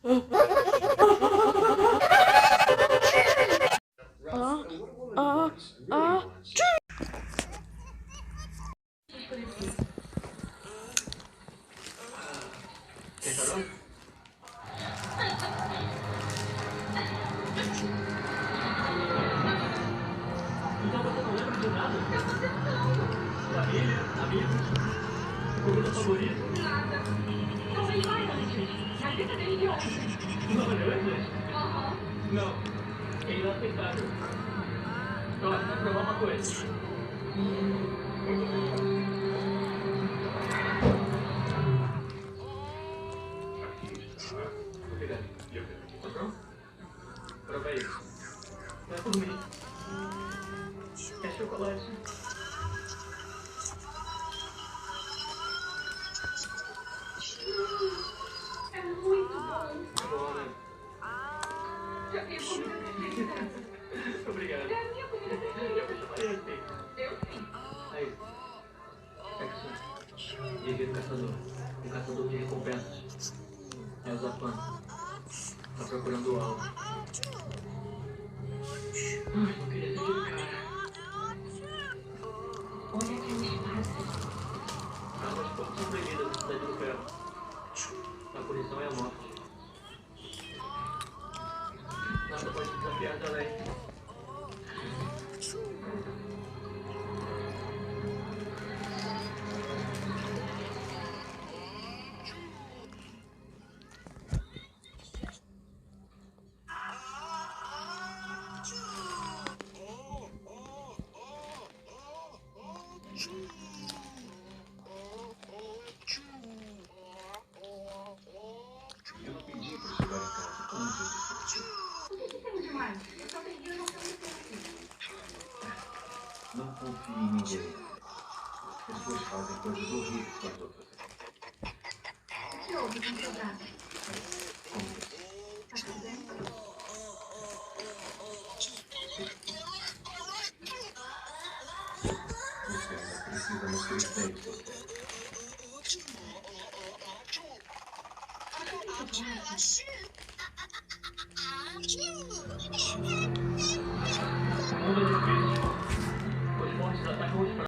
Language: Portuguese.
Então você não lembra de nada? Eu tô tentando. Família, amigos, comida favorita? Nada. Talvez vai antes. Na vida dele de ontem. Não, antes? Aham. Não. É inaceitável. Olha, vai provar uma coisa. Obrigado. Tá pronto? Prova aí. Não é por mim. É chocolate. É muito bom. É bom, né? Já vi a comida preferida. Obrigado. É a minha comida preferida. Eu sei. Eu sim. Aí. Pega isso. Guerreiro caçador. Um caçador de recompensas. É o Zapan. Tá procurando o alvo. Ai, não queria ser aquele cara. Onde é que eles fazem? Armas pouco são proibidas na cidade do ferro. A punição é a morte. Nada pode desafiar da lei. Eu não pedi para chegar em casa antes de ser. O que tem demais? Eu só perdi a noção do tempo. Não confie em ninguém. As pessoas fazem coisas horríveis com as outras. O que houve com seu braço? Como isso? Tá tudo bem? Você ainda precisa nutrir bem seu cérebro. Mundo é difícil. Os montes atacam os fracos.